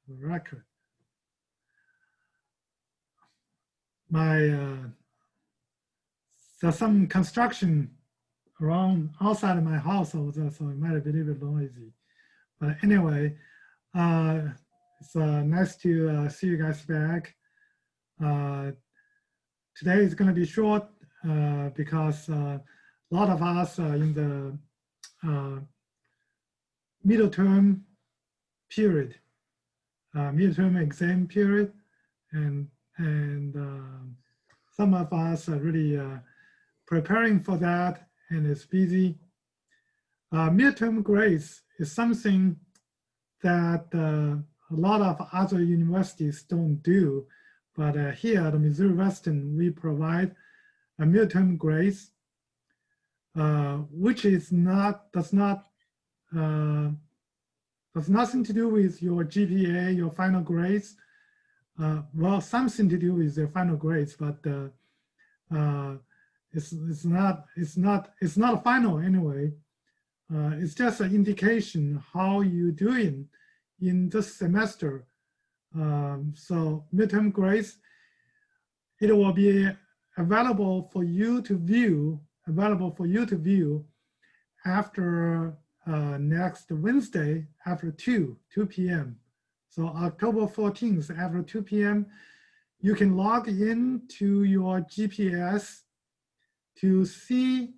record. There's some construction around outside of my house over there, so it might be a little bit noisy. But anyway, it's nice to see you guys back. Today is going to be short because a lot of us are in the middle term period, midterm exam period, and some of us are really preparing for that, and it's busy. Midterm grades is something that a lot of other universities don't do, but here at Missouri Western, we provide a midterm grades, which is does nothing to do with your GPA, your final grades. Well, something to do with your final grades, but it's not final anyway. It's just an indication how you're doing in this semester. So midterm grades, it will be available for you to view, after next Wednesday after 2 p.m. So October 14th after 2 p.m., you can log in to your GPS to see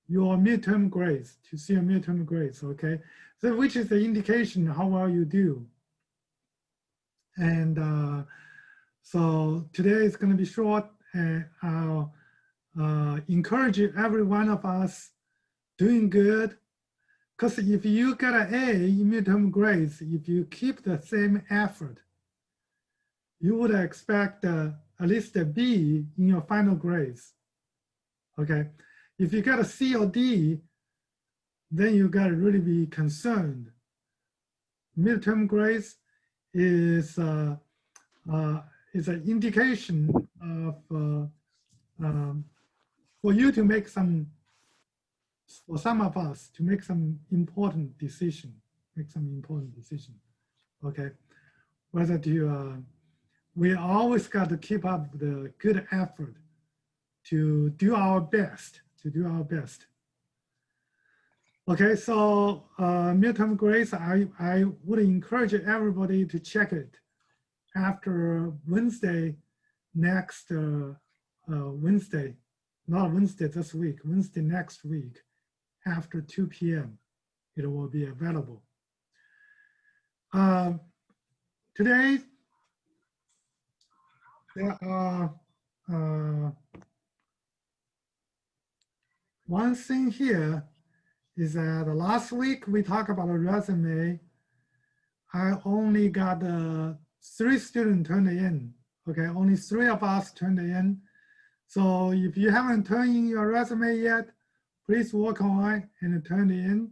your midterm grades, okay? So which is the indication how well you do. And so today is going to be short, and I'll encourage every one of us doing good. Because if you get an A in midterm grades, if you keep the same effort, you would expect at least a B in your final grades, okay? If you get a C or D, then you gotta really be concerned. Midterm grades is an indication of, for you to make some, for some of us to make some important decision, okay? Whether to, we always got to keep up the good effort to do our best, Okay, so midterm grades, I would encourage everybody to check it after Wednesday, next Wednesday, not Wednesday this week, Wednesday next week, after 2 p.m. It will be available. Today, there are one thing here is that last week we talked about a resume. I only got 3 students turned in. Okay, only 3 of us turned in. So if you haven't turned in your resume yet, please work on it and turn in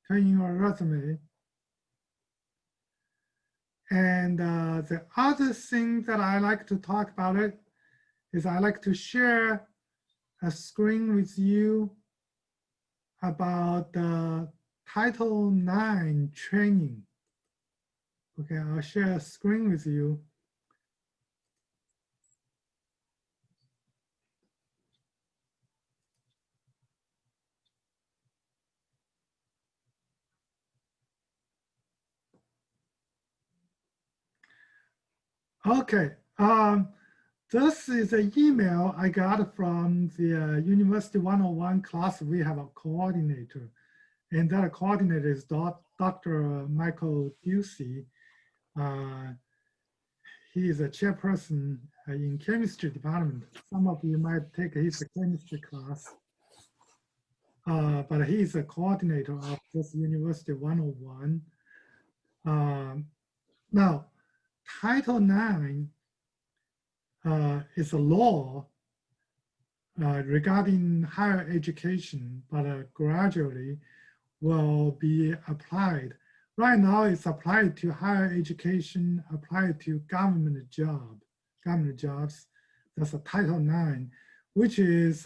your resume. And the other thing that I like to talk about it is I like to share a screen with you about Title IX training. Okay, I'll share a screen with you. Okay, this is an email I got from the University 101 class. We have a coordinator, and that coordinator is Dr. Michael Ducey. He is a chairperson in chemistry department. Some of you might take his chemistry class, but he's a coordinator of this University 101. Now, Title IX is a law regarding higher education, but gradually will be applied. Right now, it's applied to higher education, applied to government jobs. That's a Title IX, which is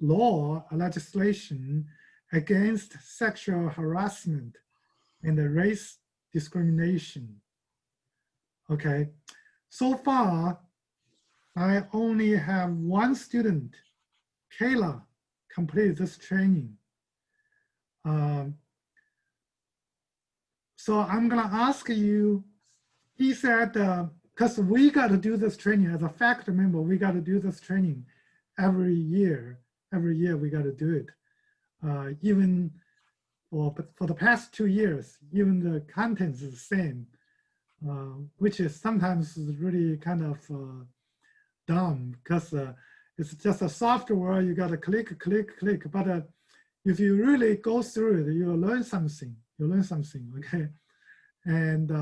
law, legislation against sexual harassment and race discrimination. Okay, so far, I only have one student, Kayla, complete this training. So I'm gonna ask you, he said, because we got to do this training as a faculty member, we got to do this training every year. Every year we got to do it. Even for the past 2 years, even the contents is the same, which is sometimes really kind of dumb because it's just a software. You got to click, click, click. But if you really go through it, you'll learn something. You learn something, okay? And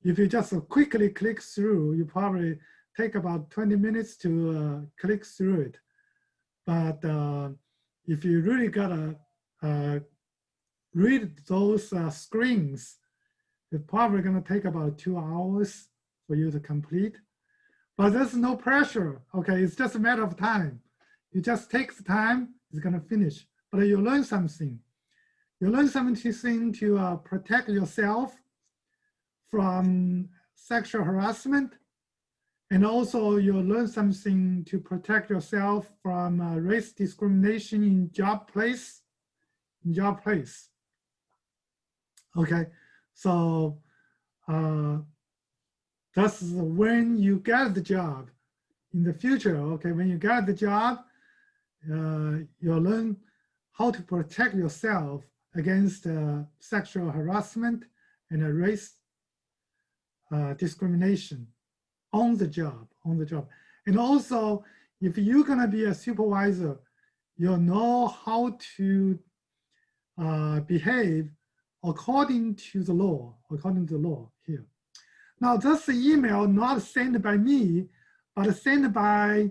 if you just quickly click through, you probably take about 20 minutes to click through it. But if you really gotta read those screens, it's probably gonna take about 2 hours for you to complete. But there's no pressure, okay? It's just a matter of time. You just take the time, it's gonna finish. But you learn something. You learn something to protect yourself from sexual harassment. And also you learn something to protect yourself from race discrimination in job place. Okay, so that's when you get the job in the future. Okay, when you get the job, you'll learn how to protect yourself against sexual harassment and race discrimination on the job. And also, if you're gonna be a supervisor, you'll know how to behave according to the law, here. Now, this email not sent by me, but sent by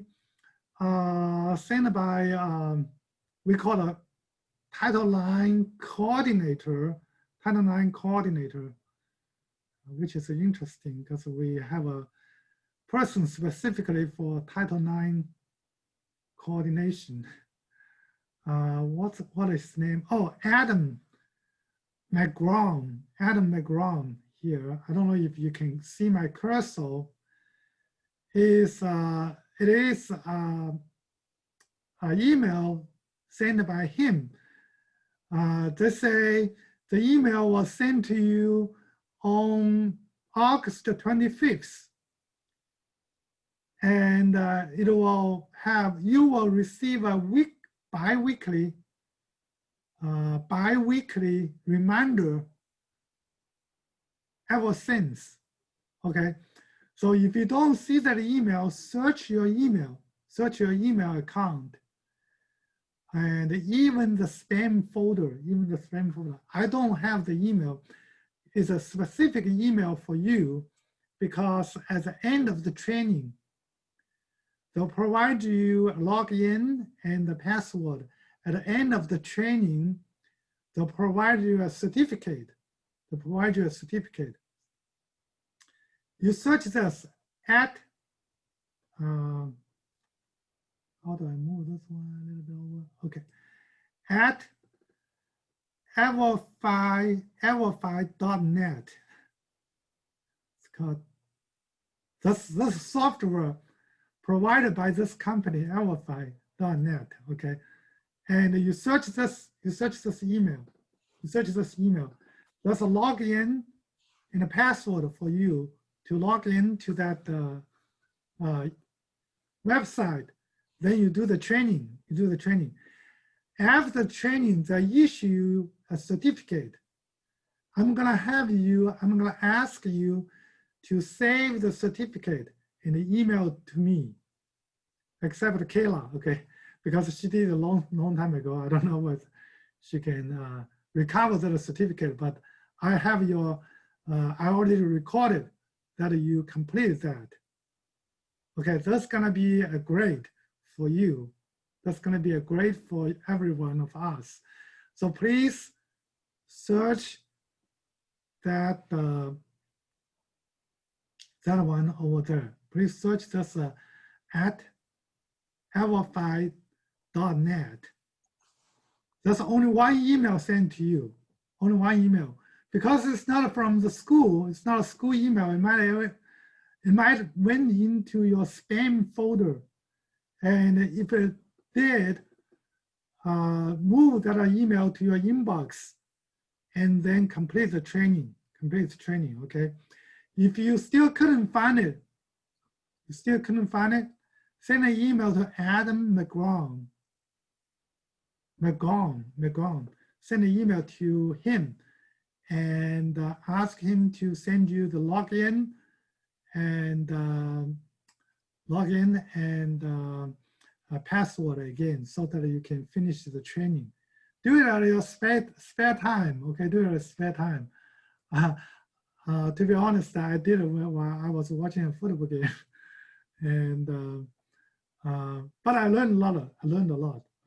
we call a Title IX coordinator, which is interesting because we have a person specifically for Title IX coordination. What is his name? Oh, Adam McGraw here. I don't know if you can see my cursor. It is an email sent by him. They say the email was sent to you on August 25th. And it will have, you will receive a bi-weekly reminder ever since, okay? So if you don't see that email, search your email account. And even the spam folder, I don't have the email. It's a specific email for you because at the end of the training, they'll provide you a login and the password. At the end of the training, they'll provide you a certificate. You search this at, how do I move this one a little bit over? Okay, at everfi.net. It's called, this software provided by this company, everfi.net, okay? And you search this email. There's a login and a password for you to log into that website. Then you do the training. After the training, they issue a certificate. I'm gonna ask you to save the certificate and email to me, except Kayla, okay? Because she did a long time ago. I don't know what she can recover the certificate, but I have your, I already recorded that you completed that. Okay, that's gonna be a grade for you. That's gonna be a grade for every one of us. So please search that, that one over there. Please search this at everfi.net. That's only one email sent to you, only one email, because it's not from the school, it's not a school email, it might went into your spam folder. And if it did, move that email to your inbox and then complete the training, okay? If you still couldn't find it, send an email to Adam McGraw. Send an email to him and ask him to send you the login and password again so that you can finish the training. Do it at your spare time, okay? Do it at spare time. To be honest, I did it while I was watching a football game. And but I learned a lot.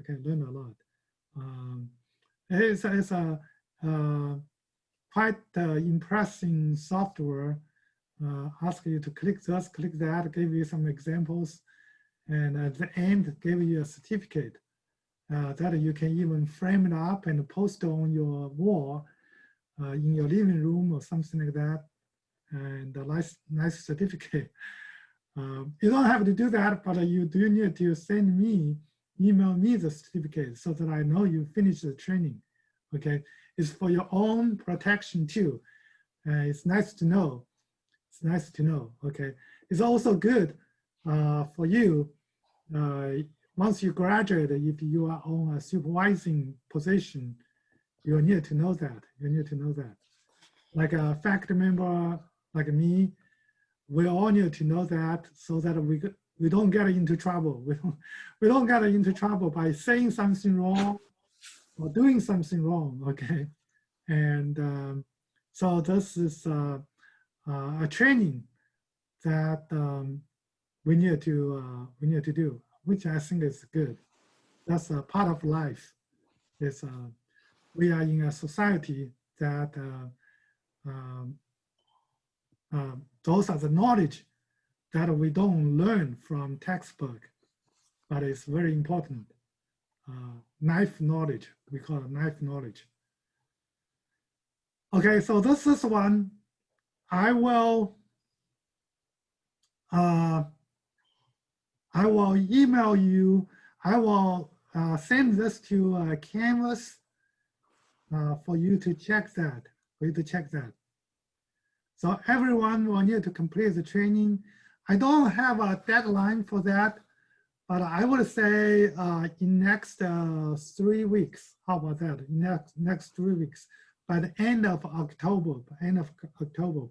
Okay, learned a lot. It's a quite impressive software. Ask you to click this, click that, give you some examples, and at the end give you a certificate that you can even frame it up and post on your wall in your living room or something like that, and a nice certificate. You don't have to do that, but you do need to email me the certificate so that I know you finished the training, okay? It's for your own protection too. It's nice to know. It's nice to know, okay? It's also good for you once you graduate, if you are on a supervising position, you need to know that. You need to know that. Like a faculty member like me, we all need to know that so that we don't get into trouble. We don't get into trouble by saying something wrong or doing something wrong, okay? And so this is a training that we need to do, which I think is good. That's a part of life. It's we are in a society that those are the knowledge that we don't learn from textbook, but it's very important. Knife knowledge, we call it knife knowledge. Okay, so this is one. I will email you. I will send this to Canvas for you to check that. So everyone will need to complete the training. I don't have a deadline for that, but I would say in next 3 weeks. How about that? Next 3 weeks. By the end of October,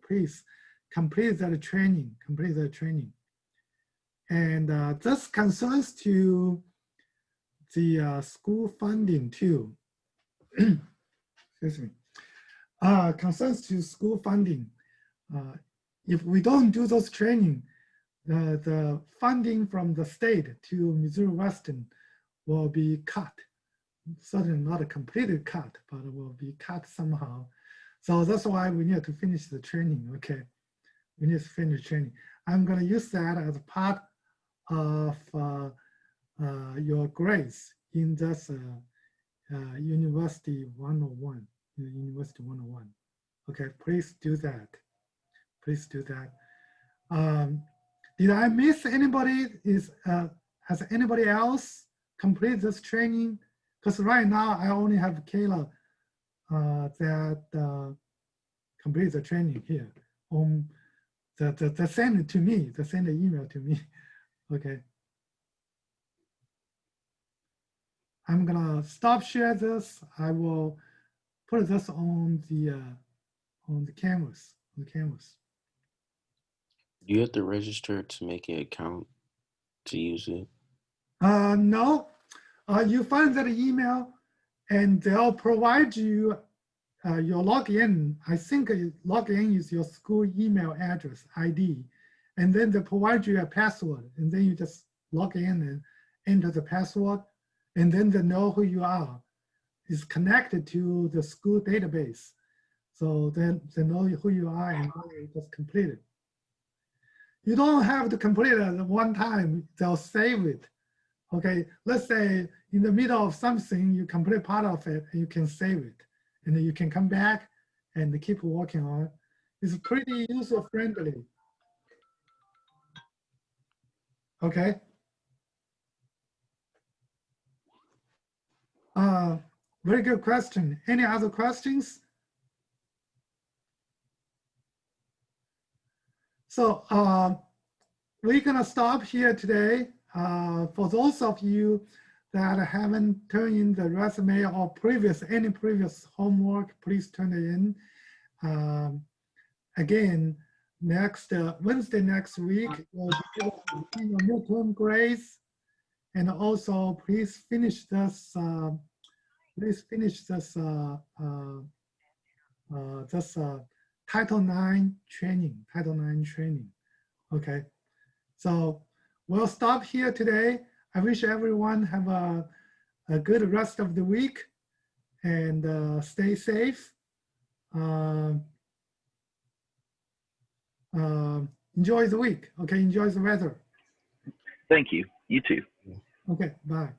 please complete that training. And this concerns to the school funding too. Excuse me. Concerns to school funding. If we don't do those training, the funding from the state to Missouri Western will be cut. Certainly not completely cut, but it will be cut somehow. So that's why we need to finish the training, okay? We need to finish training. I'm gonna use that as part of your grades in this University 101, University 101. Okay, please do that. Please do that. Did I miss anybody? Has anybody else complete this training? Because right now I only have Kayla that complete the training here. That send it to me, that send an email to me. Okay. I'm gonna stop share this. I will put this on the canvas. Do you have to register to make an account to use it? No. You find that email and they'll provide you your login. I think login is your school email address, ID. And then they provide you a password. And then you just log in and enter the password. And then they know who you are. It's connected to the school database. So then they know who you are and you just complete it. You don't have to complete it at one time. They'll save it. Okay, let's say in the middle of something, you complete part of it and you can save it. And then you can come back and keep working on. It's pretty user friendly. Okay. Very good question. Any other questions? So we're gonna stop here today. For those of you that haven't turned in the resume or any previous homework, please turn it in. Again, next Wednesday next week, we'll be your midterm grades. And also, please finish this. Title IX training. Okay, so we'll stop here today. I wish everyone have a good rest of the week and stay safe. Enjoy the week. Okay, enjoy the weather. Thank you. You too. Okay, bye.